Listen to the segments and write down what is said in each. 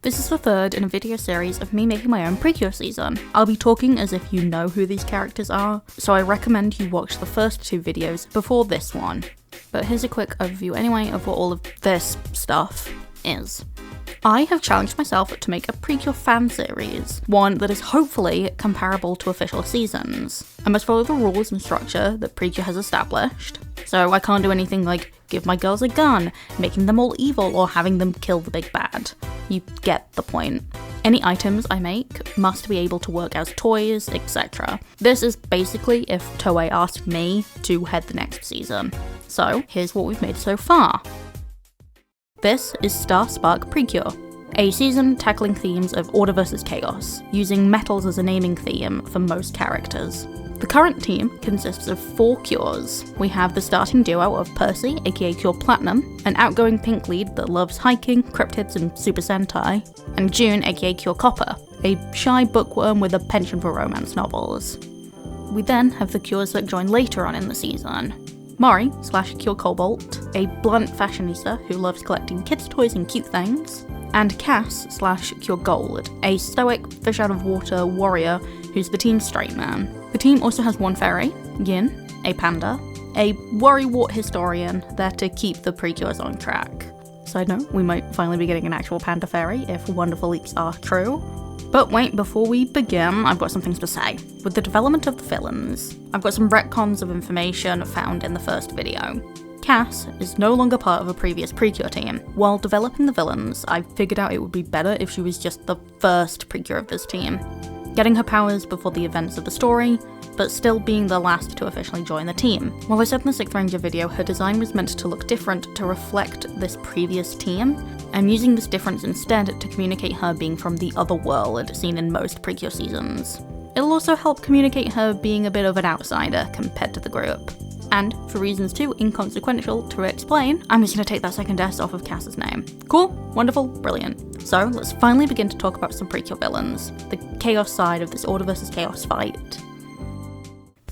This is the third in a video series of me making my own Precure season. I'll be talking as if you know who these characters are, so I recommend you watch the first two videos before this one. But here's a quick overview anyway of what all of this stuff is. I have challenged myself to make a Precure fan series, one that is hopefully comparable to official seasons. I must follow the rules and structure that Precure has established, so I can't do anything like give my girls a gun, making them all evil, or having them kill the big bad. You get the point. Any items I make must be able to work as toys, etc. This is basically if Toei asked me to head the next season. So here's what we've made so far. This is Star Spark Precure, a season tackling themes of order versus chaos, using metals as a naming theme for most characters. The current team consists of 4 Cures. We have the starting duo of Percy, aka Cure Platinum, an outgoing pink lead that loves hiking, cryptids, and Super Sentai, and June, aka Cure Copper, a shy bookworm with a penchant for romance novels. We then have the Cures that join later on in the season. Mori / Cure Cobalt, a blunt fashionista who loves collecting kids' toys and cute things, and Cass / Cure Gold, a stoic, fish-out-of-water warrior who's the team's straight man. The team also has one fairy, Yin, a panda, a worrywart historian there to keep the Precures on track. Side note, we might finally be getting an actual panda fairy if wonderful leaks are true. But wait, before we begin, I've got some things to say. With the development of the villains, I've got some retcons of information found in the first video. Cass is no longer part of a previous Precure team. While developing the villains, I figured out it would be better if she was just the first Precure of this team, getting her powers before the events of the story, but still being the last to officially join the team. While I said in the 6th Ranger video her design was meant to look different to reflect this previous team, I'm using this difference instead to communicate her being from the other world seen in most Precure seasons. It'll also help communicate her being a bit of an outsider compared to the group. And, for reasons too inconsequential to explain, I'm just going to take that second S off of Cass's name. Cool, wonderful, brilliant. So let's finally begin to talk about some Precure villains, the chaos side of this order versus chaos fight.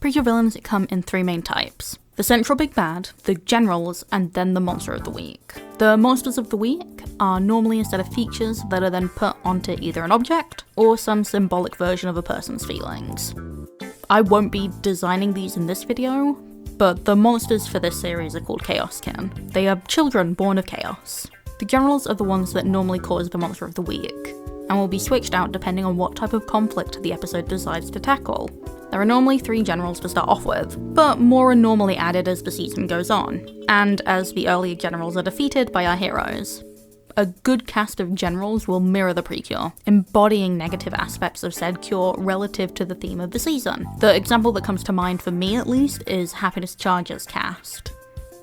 Precure villains come in 3 main types: the central big bad, the generals, and then the monster of the week. The monsters of the week are normally a set of features that are then put onto either an object or some symbolic version of a person's feelings. I won't be designing these in this video, but the monsters for this series are called Chaoskin. They are children born of chaos. The generals are the ones that normally cause the monster of the week, and will be switched out depending on what type of conflict the episode decides to tackle. There are normally 3 generals to start off with, but more are normally added as the season goes on, and as the earlier generals are defeated by our heroes. A good cast of generals will mirror the Precure, embodying negative aspects of said cure relative to the theme of the season. The example that comes to mind for me at least is Happiness Charger's cast.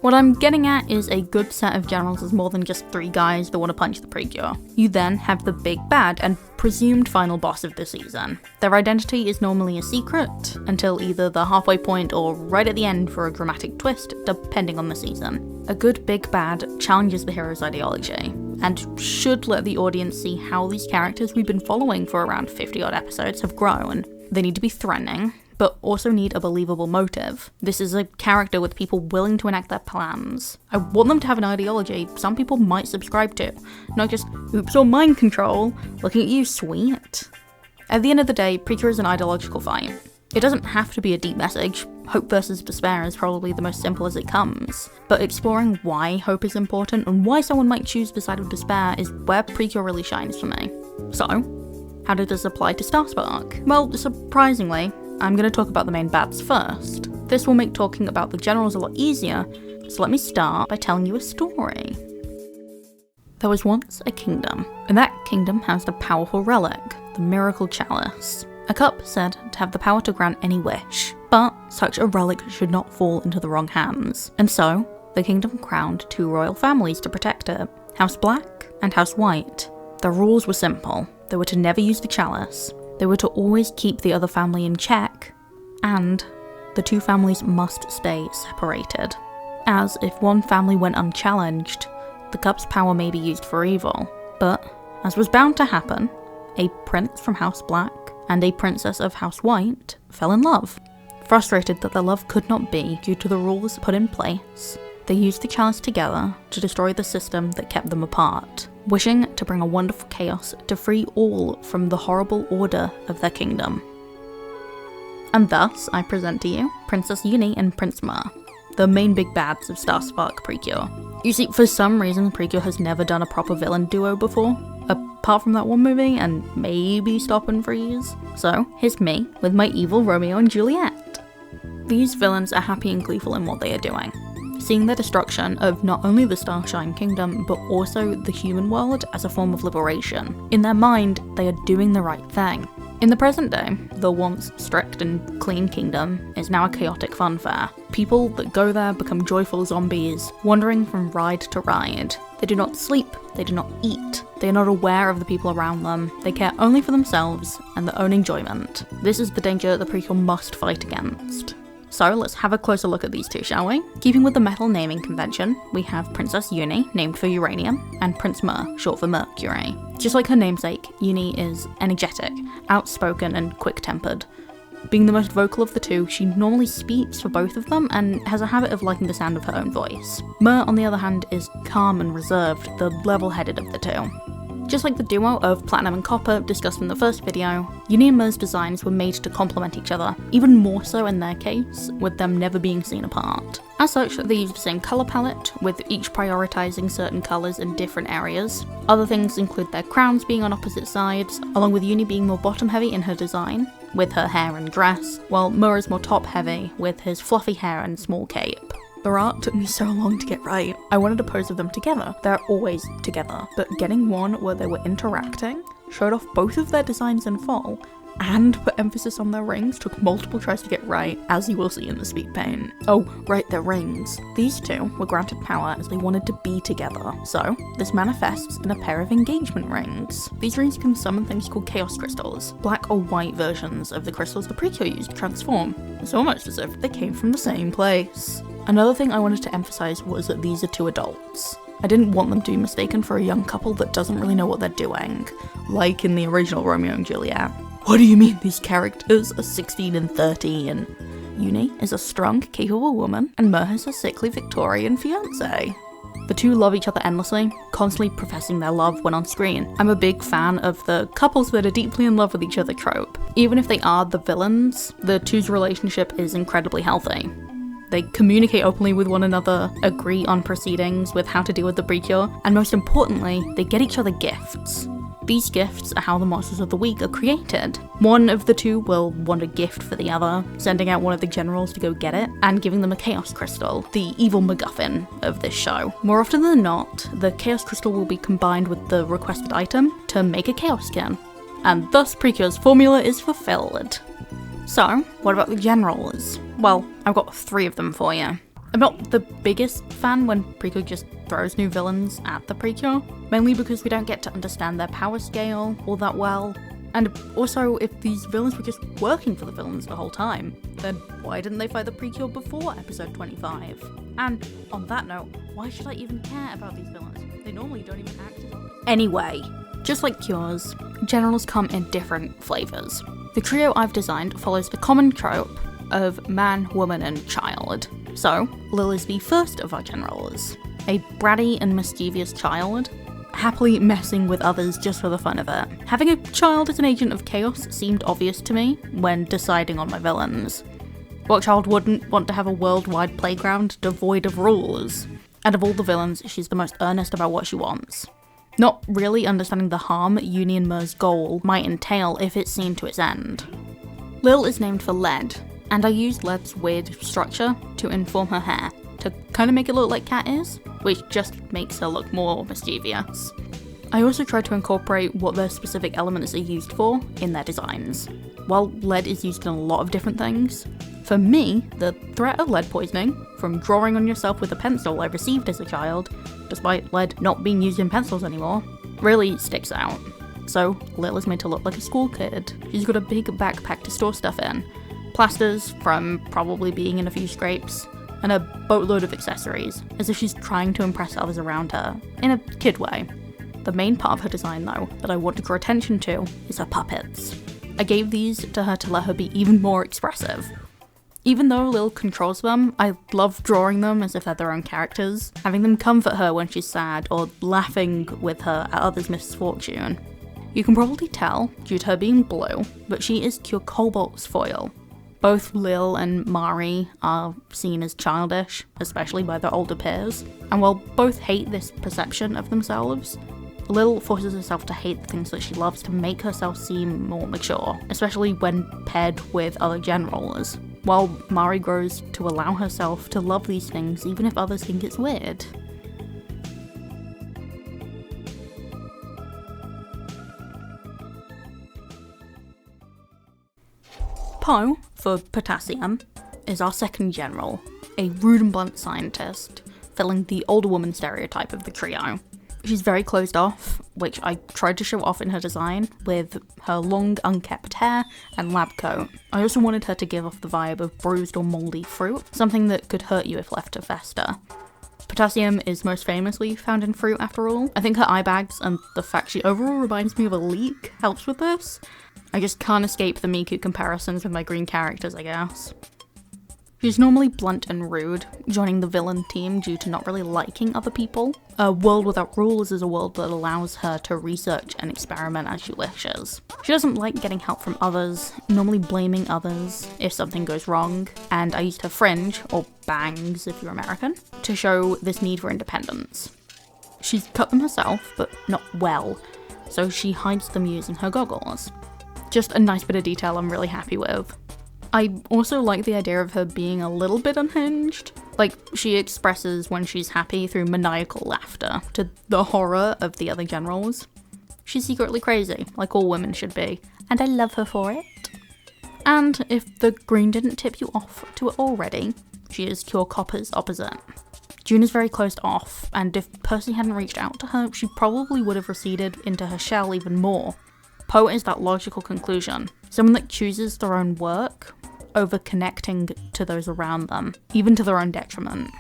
What I'm getting at is a good set of generals is more than just 3 guys that want to punch the Precure. You then have the big bad and presumed final boss of the season. Their identity is normally a secret until either the halfway point or right at the end for a dramatic twist, depending on the season. A good big bad challenges the hero's ideology, and should let the audience see how these characters we've been following for around 50 odd episodes have grown. They need to be threatening, but also need a believable motive. This is a character with people willing to enact their plans. I want them to have an ideology some people might subscribe to, not just, oops, or mind control, looking at you, sweet. At the end of the day, Precure is an ideological fight. It doesn't have to be a deep message. Hope versus despair is probably the most simple as it comes, but exploring why hope is important and why someone might choose the side of despair is where Precure really shines for me. So, how does this apply to Star Spark? Well, surprisingly, I'm going to talk about the main bads first. This will make talking about the generals a lot easier, so let me start by telling you a story. There was once a kingdom, and that kingdom housed a powerful relic, the Miracle Chalice. A cup said to have the power to grant any wish, but such a relic should not fall into the wrong hands, and so the kingdom crowned 2 royal families to protect it, House Black and House White. The rules were simple. They were to never use the chalice, they were to always keep the other family in check, and the 2 families must stay separated. As if one family went unchallenged, the cup's power may be used for evil, but, as was bound to happen, a prince from House Black and a princess of House White fell in love. Frustrated that their love could not be due to the rules put in place, they used the chalice together to destroy the system that kept them apart. wishing to bring a wonderful chaos to free all from the horrible order of their kingdom. And thus, I present to you Princess Uni and Prince Mer, the main big bads of Star Spark Precure. You see, for some reason, Precure has never done a proper villain duo before, apart from that one movie and maybe Stop and Freeze. So, here's me with my evil Romeo and Juliet. These villains are happy and gleeful in what they are doing, seeing the destruction of not only the Starshine Kingdom, but also the human world as a form of liberation. In their mind, they are doing the right thing. In the present day, the once strict and clean kingdom is now a chaotic funfair. People that go there become joyful zombies, wandering from ride to ride. They do not sleep, they do not eat, they are not aware of the people around them, they care only for themselves and their own enjoyment. This is the danger the Precure must fight against. So let's have a closer look at these two, shall we? Keeping with the metal naming convention, we have Princess Uni, named for uranium, and Prince Mer, short for Mercury. Just like her namesake, Uni is energetic, outspoken, and quick-tempered. Being the most vocal of the two, she normally speaks for both of them and has a habit of liking the sound of her own voice. Mer, on the other hand, is calm and reserved, the level-headed of the two. Just like the duo of Platinum and Copper discussed in the first video, Uni and Mer's designs were made to complement each other, even more so in their case, with them never being seen apart. As such, they use the same colour palette, with each prioritising certain colours in different areas. Other things include their crowns being on opposite sides, along with Uni being more bottom heavy in her design, with her hair and dress, while Mer is more top heavy, with his fluffy hair and small cape. Their art took me so long to get right. I wanted a pose of them together. They're always together, but getting one where they were interacting, showed off both of their designs in full, and put emphasis on their rings took multiple tries to get right, as you will see in the speed paint. Oh, right, their rings. These two were granted power as they wanted to be together, so this manifests in a pair of engagement rings. These rings can summon things called chaos crystals, black or white versions of the crystals the Precure used to transform. It's almost as if they came from the same place. Another thing I wanted to emphasize was that these are two adults. I didn't want them to be mistaken for a young couple that doesn't really know what they're doing, like in the original Romeo and Juliet. What do you mean these characters are 16 and 13? Uni is a strong, capable woman, and Mer is a sickly Victorian fiancé. The two love each other endlessly, constantly professing their love when on screen. I'm a big fan of the couples that are deeply in love with each other trope. Even if they are the villains, the two's relationship is incredibly healthy. They communicate openly with one another, agree on proceedings with how to deal with the Precure, and most importantly, they get each other gifts. These gifts are how the monsters of the week are created. One of the two will want a gift for the other, sending out one of the generals to go get it, and giving them a chaos crystal, the evil MacGuffin of this show. More often than not, the chaos crystal will be combined with the requested item to make a chaos skin, and thus Precure's formula is fulfilled. So, what about the generals? Well, I've got 3 of them for you. I'm not the biggest fan when Precure just throws new villains at the Precure, mainly because we don't get to understand their power scale all that well. And also, if these villains were just working for the villains the whole time, then why didn't they fight the Precure before episode 25? And on that note, why should I even care about these villains? They normally don't even act as zombies. Anyway, just like Cures, generals come in different flavours. The trio I've designed follows the common trope of man, woman, and child. So, Lil is the first of our generals, a bratty and mischievous child, happily messing with others just for the fun of it. Having a child as an agent of chaos seemed obvious to me when deciding on my villains. What child wouldn't want to have a worldwide playground devoid of rules? And of all the villains, she's the most earnest about what she wants. Not really understanding the harm Uni and Mer's goal might entail if it's seen to its end. Lil is named for Lead, and I used Lead's weird structure to inform her hair, to kind of make it look like Cat is, which just makes her look more mischievous. I also tried to incorporate what their specific elements are used for in their designs. While lead is used in a lot of different things, for me, the threat of lead poisoning, from drawing on yourself with a pencil I received as a child, despite lead not being used in pencils anymore, really sticks out. So Lil is made to look like a school kid. She's got a big backpack to store stuff in, plasters from probably being in a few scrapes, and a boatload of accessories, as if she's trying to impress others around her, in a kid way. The main part of her design, though, that I want to draw attention to is her puppets. I gave these to her to let her be even more expressive. Even though Lil controls them, I love drawing them as if they're their own characters, having them comfort her when she's sad, or laughing with her at others' misfortune. You can probably tell, due to her being blue, but she is Cure Cobalt's foil. Both Lil and Mari are seen as childish, especially by their older peers, and while both hate this perception of themselves, Lil forces herself to hate the things that she loves to make herself seem more mature, especially when paired with other generals, while Mari grows to allow herself to love these things even if others think it's weird. Poe, for Potassium, is our second general, a rude and blunt scientist, filling the older woman stereotype of the trio. She's very closed off, which I tried to show off in her design with her long, unkempt hair and lab coat. I also wanted her to give off the vibe of bruised or mouldy fruit, something that could hurt you if left to fester. Potassium is most famously found in fruit after all. I think her eye bags and the fact she overall reminds me of a leek helps with this. I just can't escape the Miku comparisons with my green characters, I guess. She's normally blunt and rude, joining the villain team due to not really liking other people. A world without rules is a world that allows her to research and experiment as she wishes. She doesn't like getting help from others, normally blaming others if something goes wrong, and I used her fringe, or bangs if you're American, to show this need for independence. She's cut them herself, but not well, so she hides them using her goggles. Just a nice bit of detail I'm really happy with. I also like the idea of her being a little bit unhinged. Like, she expresses when she's happy through maniacal laughter, to the horror of the other generals. She's secretly crazy, like all women should be, and I love her for it. And if the green didn't tip you off to it already, she is Cure Copper's opposite. June is very closed off, and if Percy hadn't reached out to her, she probably would have receded into her shell even more. Poe is that logical conclusion, someone that chooses their own work over connecting to those around them, even to their own detriment.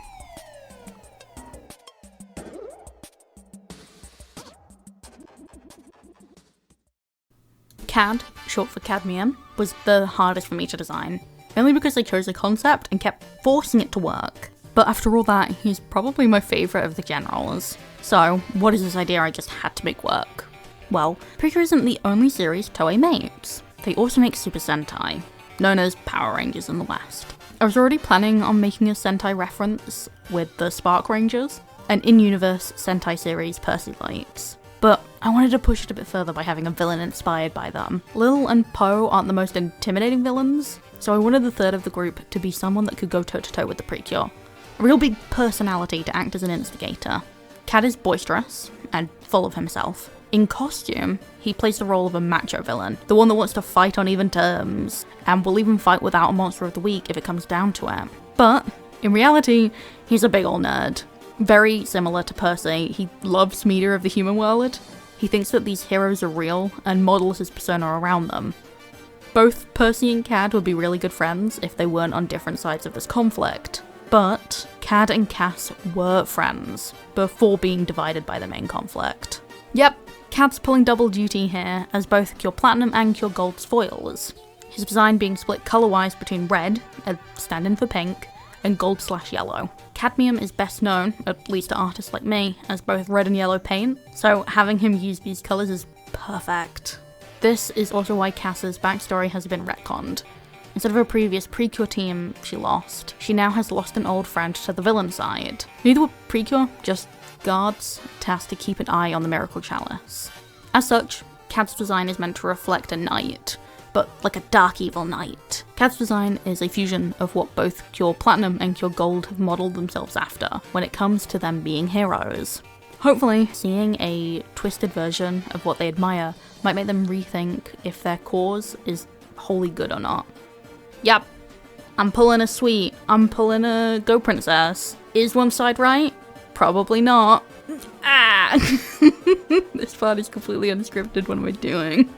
Cad, short for cadmium, was the hardest for me to design, mainly because I chose a concept and kept forcing it to work. But after all that, he's probably my favourite of the generals. So, what is this idea I just had to make work? Well, Precure isn't the only series Toei makes. They also make Super Sentai, known as Power Rangers in the West. I was already planning on making a Sentai reference with the Spark Rangers, an in-universe Sentai series Percy likes. But I wanted to push it a bit further by having a villain inspired by them. Lil and Poe aren't the most intimidating villains, so I wanted the third of the group to be someone that could go toe-to-toe with the Precure. A real big personality to act as an instigator. Cad is boisterous and full of himself. In costume, he plays the role of a macho villain, the one that wants to fight on even terms, and will even fight without a monster of the week if it comes down to it. But, in reality, he's a big ol' nerd. Very similar to Percy, he loves media of the human world. He thinks that these heroes are real, and models his persona around them. Both Percy and Cad would be really good friends if they weren't on different sides of this conflict. But, Cad and Cass were friends, before being divided by the main conflict. Yep, Cad's pulling double duty here, as both Cure Platinum and Cure Gold's foils. His design being split colour-wise between red, a stand-in for pink, and gold/yellow. Cadmium is best known, at least to artists like me, as both red and yellow paint, so having him use these colours is perfect. This is also why Cass's backstory has been retconned. Instead of her previous Precure team she lost, she now has lost an old friend to the villain side. Neither were Precure, just guards tasked to keep an eye on the Miracle Chalice. As such, Cad's design is meant to reflect a knight, but like a dark evil knight. Cad's design is a fusion of what both Cure Platinum and Cure Gold have modelled themselves after when it comes to them being heroes. Hopefully, seeing a twisted version of what they admire might make them rethink if their cause is wholly good or not. Yep, I'm pulling a sweet, I'm pulling a Go Princess. Is one side right? Probably not. Ah! This part is completely unscripted, what am I doing?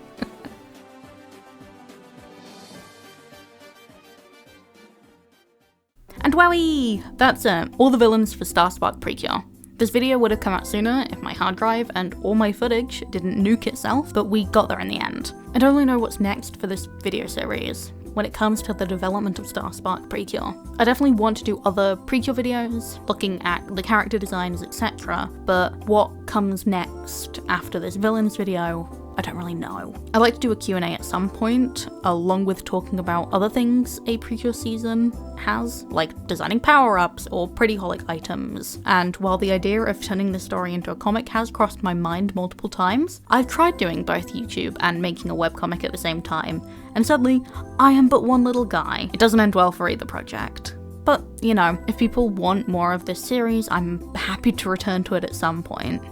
And wowie! That's it, all the villains for Star Spark Precure. This video would have come out sooner if my hard drive and all my footage didn't nuke itself, but we got there in the end. I don't really know what's next for this video series. when it comes to the development of Star Spark Precure. I definitely want to do other Precure videos, looking at the character designs, etc., but what comes next after this villains video, I don't really know. I'd like to do a Q&A at some point, along with talking about other things a Precure season has, like designing power-ups or Pretty Holic items. And while the idea of turning this story into a comic has crossed my mind multiple times, I've tried doing both YouTube and making a webcomic at the same time, and sadly, I am but one little guy. It doesn't end well for either project. But, you know, if people want more of this series, I'm happy to return to it at some point.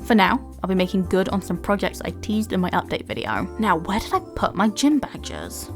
For now, I'll be making good on some projects I teased in my update video. Now, where did I put my gym badges?